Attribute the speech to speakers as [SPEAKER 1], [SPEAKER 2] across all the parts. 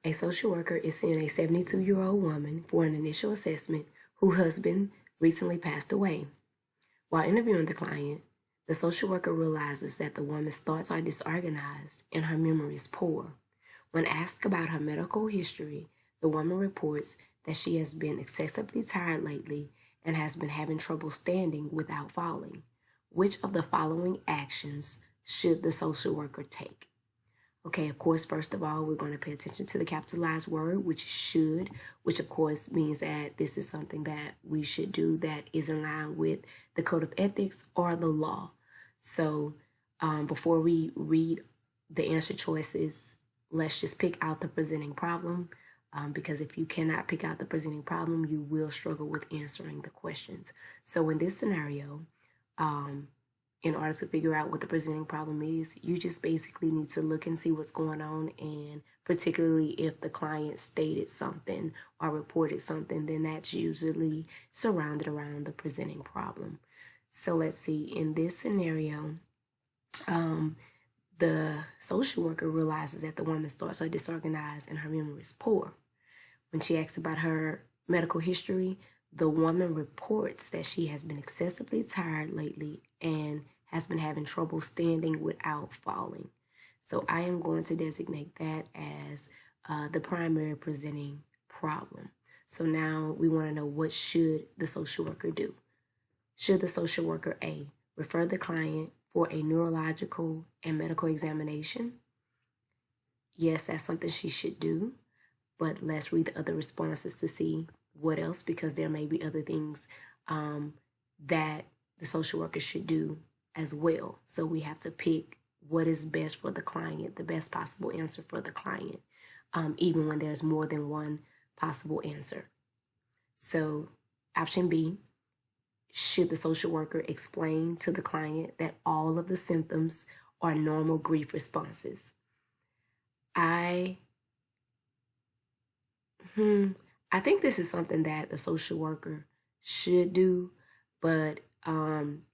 [SPEAKER 1] A social worker is seeing a 72-year-old woman for an initial assessment whose husband recently passed away. While interviewing the client, the social worker realizes that the woman's thoughts are disorganized and her memory is poor. When asked about her medical history, the woman reports that she has been excessively tired lately and has been having trouble standing without falling. Which of the following actions should the social worker take? Okay, of course, first of all, we're going to pay attention to the capitalized word, which is should, which of course means that this is something that we should do that is in line with the code of ethics or the law. So before we read the answer choices, let's just pick out the presenting problem, because if you cannot pick out the presenting problem, you will struggle with answering the questions. So in this scenario, in order to figure out what the presenting problem is, you just basically need to look and see what's going on, and particularly if the client stated something or reported something, then that's usually surrounded around the presenting problem. So let's see, in this scenario, the social worker realizes that the woman's thoughts are disorganized and her memory is poor. When she asks about her medical history, the woman reports that she has been excessively tired lately and has been having trouble standing without falling. So I am going to designate that as the primary presenting problem. So now we want to know, what should the social worker do? Should the social worker A, refer the client for a neurological and medical examination? Yes, that's something she should do, but let's read the other responses to see what else, because there may be other things that the social worker should do as well. So we have to pick what is best for the client, the best possible answer for the client, even when there's more than one possible answer. So option B, should the social worker explain to the client that all of the symptoms are normal grief responses? I think this is something that the social worker should do, but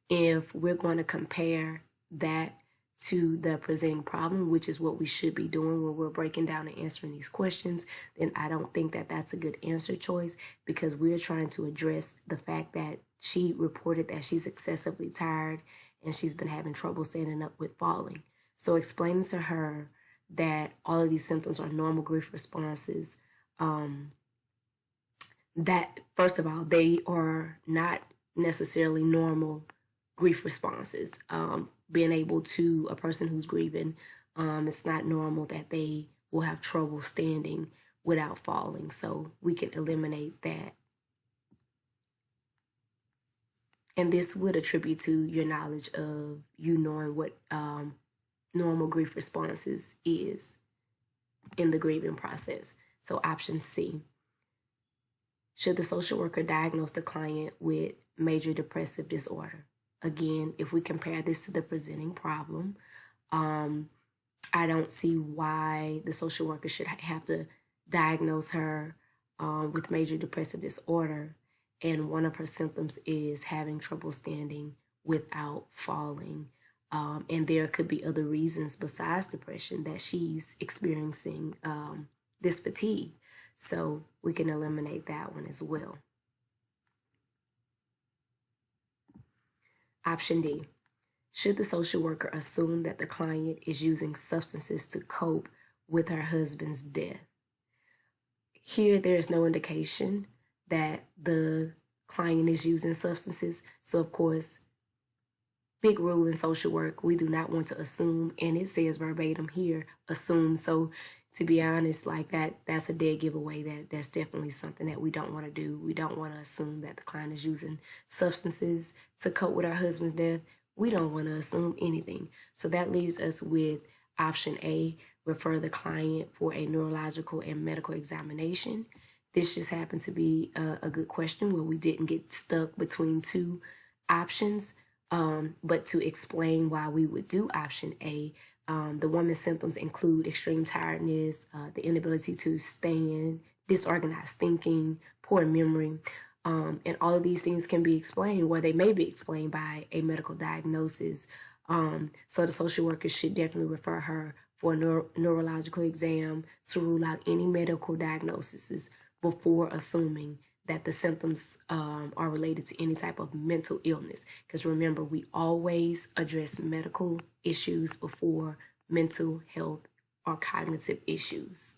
[SPEAKER 1] if we're going to compare that to the presenting problem, which is what we should be doing when we're breaking down and answering these questions, then I don't think that that's a good answer choice, because we're trying to address the fact that she reported that she's excessively tired and she's been having trouble standing up with falling. So explaining to her that all of these symptoms are normal grief responses, that first of all, they are not necessarily normal grief responses. Being able to, a person who's grieving, it's not normal that they will have trouble standing without falling. So we can eliminate that. And this would attribute to your knowledge of you knowing what normal grief responses is in the grieving process. So option C, should the social worker diagnose the client with major depressive disorder? Again, if we compare this to the presenting problem, I don't see why the social worker should have to diagnose her with major depressive disorder, and one of her symptoms is having trouble standing without falling. And there could be other reasons besides depression that she's experiencing this fatigue. So we can eliminate that one as well. Option D, should the social worker assume that the client is using substances to cope with her husband's death? Here, there is no indication that the client is using substances. So of course, big rule in social work, we do not want to assume, and it says verbatim here, assume. So to be honest, like that's a dead giveaway. That's definitely something that we don't want to do. We don't want to assume that the client is using substances to cope with our husband's death. We don't want to assume anything. So that leaves us with option A, refer the client for a neurological and medical examination. This just happened to be a good question where we didn't get stuck between two options. But to explain why we would do option A, the woman's symptoms include extreme tiredness, the inability to stand, disorganized thinking, poor memory, and all of these things can be explained, or they may be explained by a medical diagnosis. So the social worker should definitely refer her for a neurological exam to rule out any medical diagnoses before assuming that the symptoms are related to any type of mental illness. Because remember, we always address medical issues before mental health or cognitive issues.